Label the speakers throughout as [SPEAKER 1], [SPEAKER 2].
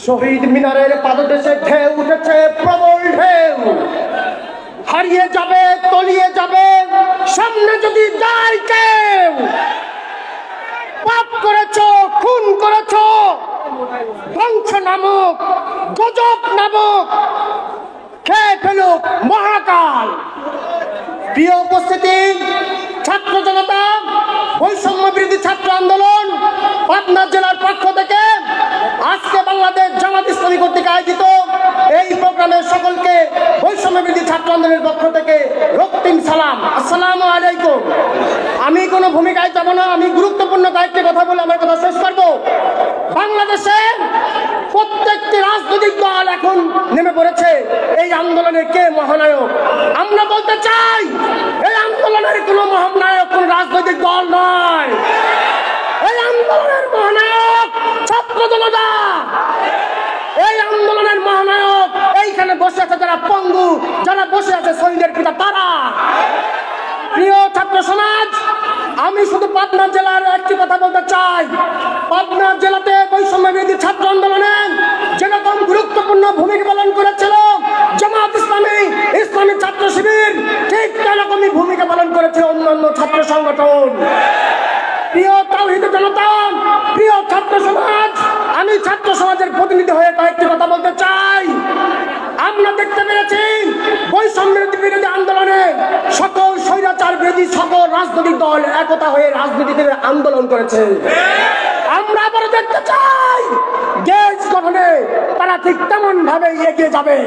[SPEAKER 1] শহীদ মিনারের পাদদেশে ঢেউ উঠেছে প্রবল ঢেউ, হারিয়ে যাবে তলিয়ে যাবে সামনে যদি যায় কেউ। পাপ করেছো, খুন করেছো, ধ্বংস নামক গজব নামক খেয়ে ফেলুক মহাকাল। প্রিয় উপস্থিতি, ছাত্র জনতা, বৈষম্য বিরোধী ছাত্র আন্দোলন পাবনা জেলার পক্ষ থেকে আজকে বাংলাদেশ জামাত ইসলামী কর্তৃক আয়োজিত এই প্রোগ্রামে সকলকে বৈষম্য বিরোধী ছাত্র আন্দোলনের পক্ষ থেকে রক্তিম সালাম, আসসালামু আলাইকুম। আমি কোনো ভূমিকায় যাব না, আমি গুরুত্বপূর্ণ কয়েকটি কথা বলে আমার কথা শেষ করব। বাংলাদেশে প্রত্যেকটি রাজনৈতিক দল এখন নেমে পড়েছে এই আন্দোলনের কে মহানায়ক। আমরা বলতে চাই এই আন্দোলনের কোনো মহানায়ক কোন রাজনৈতিক দল নয়, এই আন্দোলনের মহানায়ক ছাত্র জনতা। এই আন্দোলনের মহানায়ক এইখানে বসে আছে যারা পঙ্গু, যারা বসে আছে শহীদের পিতা তারা। প্রিয় ছাত্র সমাজ, আমি শুধু পাবনা জেলার একটি কথা বলতে চাই। পাবনা জেলাতে বৈষম্য বিরোধী ছাত্র আন্দোলনে যেরকম গুরুত্বপূর্ণ ভূমিকা পালন করেছিল জামাত ইসলামী, ইসলামী ছাত্র শিবির, ঠিক তেরকমই ভূমিকা পালন করেছে অন্যান্য ছাত্র সংগঠন। প্রিয় তাওহীদ জনতা, প্রিয় ছাত্র সমাজ, আমি ছাত্র সমাজের প্রতিনিধি হয়ে কয়েকটি কথা বলতে চাই। আমরা দেখতে পেরেছি বৈষম্য বিরোধী আন্দোলনে সকল স্বৈরাচার বিরোধী সকল রাজনৈতিক দল একতা হয়ে রাজনীতিতে আন্দোলন করেছে। আমরা আবার দেখতে চাই দেশ গঠনে তারা ঠিক তেমন ভাবে এগিয়ে যাবে।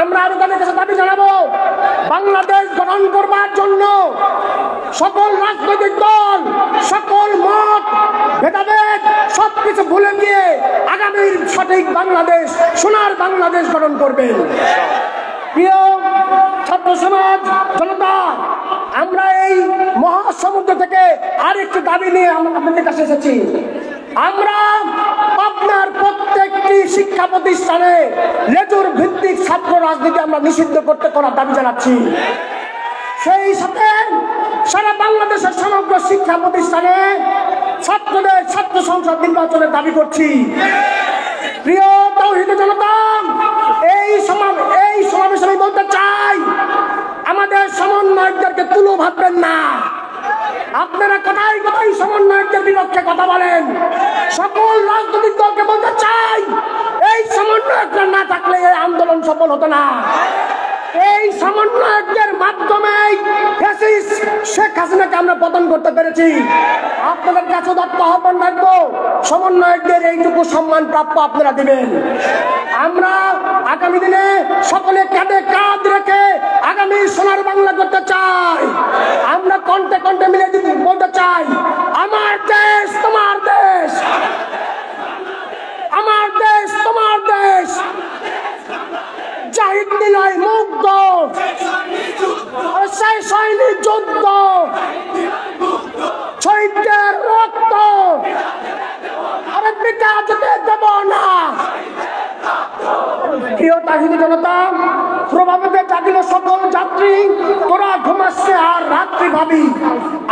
[SPEAKER 1] আমরা আরো তাদের কাছে দাবি জানাবো, বাংলাদেশ গঠন করবার জন্য সকল রাজনৈতিক দল, সকল মত ভেদাভেদ সবকিছু ভুলে গিয়ে আগামীর সঠিক বাংলাদেশ, সোনার বাংলাদেশ গঠন করবেন। প্রিয় ছাত্র সমাজ জনতা, আমরা এই মহাসমুদ্র থেকে আরেকটি দাবি নিয়ে আপনাদের কাছে এসেছি। আমরা আপনার প্রত্যেকটি শিক্ষা প্রতিষ্ঠানে লেজুর ভিত্তিক ছাত্র রাজনীতি আমরা নিষিদ্ধ করতে করার দাবি জানাচ্ছি। সেই সাথে সারা বাংলাদেশের সমগ্র শিক্ষা প্রতিষ্ঠানে ছাত্রদের ছাত্র সংসদ নির্বাচনের দাবি করছি। প্রিয় তাওহীদ জনতা, এই সমাবেশে আমি বলতে চাই, আমাদের সমন্বয়কদেরকে তুলো ভাববেন না। আপনারা কথাই কথাই সমন্বয়কদের বিপক্ষে কথা বলেন। সকল রাজনৈতিক দলকে বলতে চাই, এই সমন্বয়করা না থাকলে এই আন্দোলন সফল হতো না। এই সমন্বয়কদের মাধ্যমে শেখ হাসিনাকে আমরা পতন করতে পেরেছি। আপনাদের কাছে দত্ত আহ্বান রাখবো, সমন্বয়কদের এইটুকু সম্মান প্রাপ্য আপনারা দিবেন। আমরা আগামী দিনে সকলে কাঁধে কাঁধ রেখে আগামী সোনার বাংলা করতে চাই। আমরা কণ্ঠে কণ্ঠে মিলে বলতে চাই, আমার দেশ তোমার দেশ, আমার দেশ তোমার দেশ। জাহিদ নিলয় মুগ্ধ, শেষ হয়নি যুদ্ধ, শহীদদের রক্ত আরে পিতা যেতে দেব না। প্রিয় তাওহীদ জনতা, প্রভাবিতে জাগিল সকল যাত্রী, তোরা ঘুমাচ্ছে আর রাত্রি ভাবি।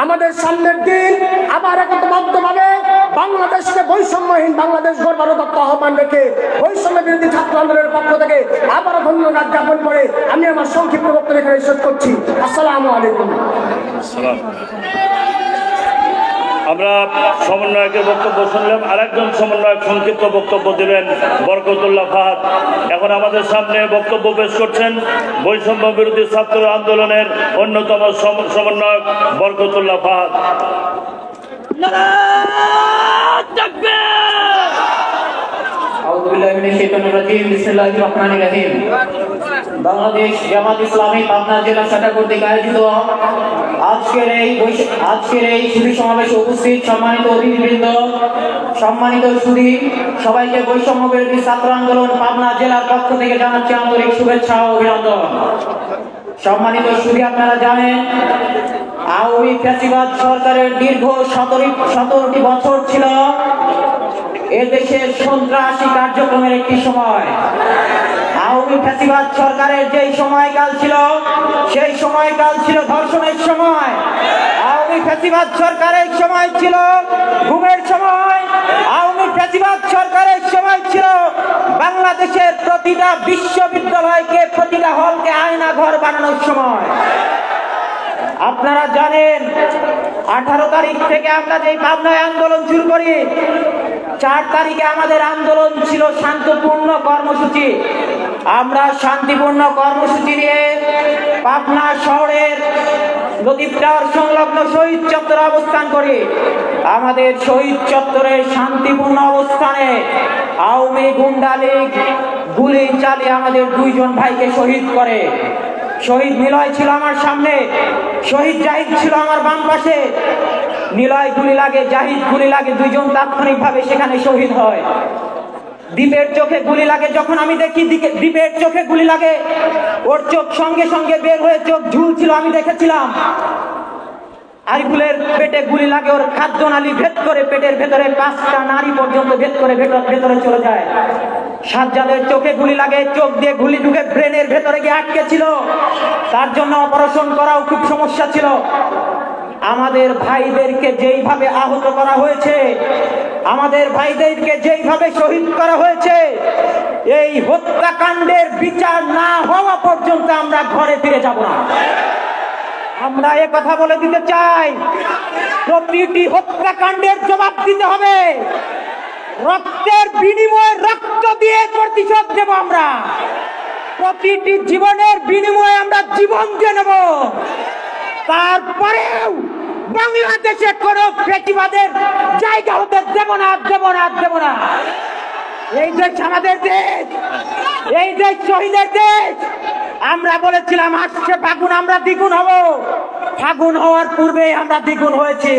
[SPEAKER 1] আমাদের সামনের দিন আবার একতাবদ্ধভাবে বাংলাদেশকে বৈষম্যহীন বাংলাদেশ গড়বার দত্ত আহ্বান রেখে বৈষম্য বিরোধী ছাত্র আন্দোলনের পক্ষ থেকে আবারও ধন্যবাদ জ্ঞাপন করে আমি আমার সংক্ষিপ্ত বক্তব্য এখানে শেষ করছি। আসসালামু আলাইকুম।
[SPEAKER 2] আমরা সমন্বয়কের বক্তব্য শুনলাম। আরেকজন সমন্বয়ক সংক্ষিপ্ত বক্তব্য দেবেন, বরকতুল্লাহ ফাহাদ। এখন আমাদের সামনে বক্তব্য পেশ করছেন বৈষম্য বিরোধী ছাত্র আন্দোলনের অন্যতম সমন্বয়ক বরকতুল্লাহ ফাহাদ।
[SPEAKER 3] বাংলাদেশ জামাত ইসলামী পাবনা জেলা শাখা কর্তৃক আয়োজিত আজকের এই সুধী সমাবেশে উপস্থিত সম্মানিত অতিথিবৃন্দ, সম্মানিত সুধী, সবাইকে বৈষম্য বিরোধী ছাত্র আন্দোলন পাবনা জেলার পক্ষ থেকে জানাচ্ছি আন্তরিক শুভেচ্ছা ও অভিনন্দন। সম্মানিত সুধী, আপনারা জানেন আওয়ামী ফ্যাসিবাদ সরকারের দীর্ঘ 17টি বছর ছিল এদেশের সন্ত্রাসী কার্যক্রমের একটি সময়। আওয়ামী ফ্যাসিবাদ সরকারের যেই সময়কাল ছিল সেই সময়কাল ছিল ধর্ষণের সময়। আওয়ামী ফ্যাসিবাদ সরকারের সময় ছিল ঘুমের সময়। আওয়ামী ফ্যাসিবাদ সরকারের সময় ছিল আপনারা জানেন 18 তারিখ থেকে আমরা যে পাবনায় আন্দোলন শুরু করি, 4 তারিখে আমাদের আন্দোলন ছিল শান্তপূর্ণ কর্মসূচি। আমরা শান্তিপূর্ণ কর্মসূচি নিয়ে পাবনা শহরের লতিফ টাওয়ার সংলগ্ন শহীদ চত্বরে অবস্থান করি। আমাদের শহীদ চত্বরে শান্তিপূর্ণ অবস্থানে আওয়ামী গুন্ডা লীগ গুলি চালিয়ে আমাদের 2 জন ভাইকে শহীদ করে। শহীদ নিলয় ছিল আমার সামনে, শহীদ জাহিদ ছিল আমার বাম পাশে। নিলয় গুলি লাগে, জাহিদ গুলি লাগে, 2 জন তাৎক্ষণিকভাবে সেখানে শহীদ হয়। দীপের চোখে গুলি লাগে, যখন আমি দেখি দীপের চোখে গুলি লাগে, ওর চোখ সঙ্গে সঙ্গে বের হয়ে চোখ ঝুলছিল, আমি দেখেছিলাম। আরিফুলের পেটে গুলি লাগে, ওর খাদ্যনালী ভেদ করে পেটের ভেতরে 5টা নারী পর্যন্ত ভেদ করে ভেতরে চলে যায়। সাজ্জাদের চোখে গুলি লাগে, চোখ দিয়ে গুলি ঢুকে ব্রেনের ভেতরে গিয়ে আটকে ছিল, তার জন্য অপারেশন করাও খুব সমস্যা ছিল। আমাদের ভাইদেরকে যেইভাবে আহত করা হয়েছে, আমাদের ভাইদেরকে যেইভাবে শহীদ করা হয়েছে, এই হত্যাকাণ্ডের বিচার না হওয়া পর্যন্ত আমরা ঘরে ফিরে যাব না। আমরা এ কথা বলে দিতে চাই, প্রতিটি হত্যাকাণ্ডের জবাব দিতে হবে। রক্তের বিনিময়ে রক্ত দিয়ে প্রতিশোধ দেব আমরা। প্রতিটি জীবনের বিনিময়ে আমরা জীবন দিয়ে নেব। তারপরেও বাংলাদেশে কোনো ফ্যাসিবাদের জায়গা হতে দেব না, দেব না, দেব না। এই দেশ আমাদের দেশ, এই দেশ শহীদের দেশ। আমরা বলেছিলাম আসছে ফাগুন আমরা দ্বিগুণ হব, ফাগুন হওয়ার পূর্বে আমরা দ্বিগুণ হয়েছি।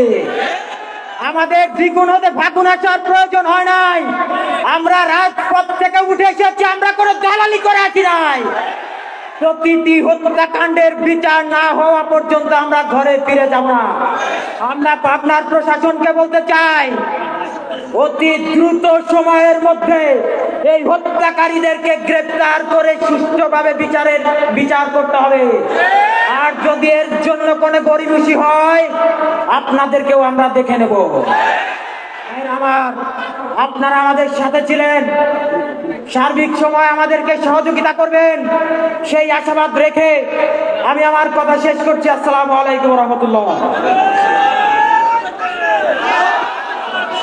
[SPEAKER 3] আমাদের দ্বিগুণ হতে ফাগুন আসার প্রয়োজন হয় নাই। আমরা রাজপথ থেকে উঠে এসেছি, আমরা কোনো দালালি করে আসি নাই। প্রতিটি হত্যাকাণ্ডের বিচার না হওয়া পর্যন্ত আমরা ঘরে ফিরে যাব না। আমরা পাবনার প্রশাসনকে বলতে চাই, অতি দ্রুত সময়ের মধ্যে এই হত্যাকারীদেরকে গ্রেফতার করে সুষ্ঠুভাবে বিচার করতে হবে। আর যদি এর জন্য কোনো গরিমসি হয়, আপনাদেরকেও আমরা দেখে নেব। আপনারা আমাদের সাথে ছিলেন, সার্বিক সময় আমাদেরকে সহযোগিতা করবেন, সেই আশাবাদ রেখে আমি আমার কথা শেষ করছি। আসসালামু আলাইকুম রহমতুল্লাহ।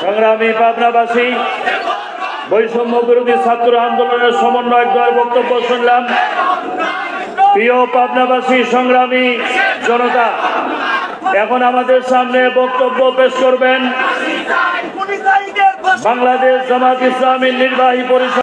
[SPEAKER 2] সংগ্রামী পাবনাবাসী, বৈষম্য বিরোধী ছাত্র আন্দোলনের সমন্বয়কদের বক্তব্য শুনলাম। প্রিয় পাবনাবাসী, সংগ্রামী জনতা, এখন আমাদের সামনে বক্তব্য পেশ করবেন বাংলাদেশ জামাত ইসলামীর নির্বাহী পরিষদ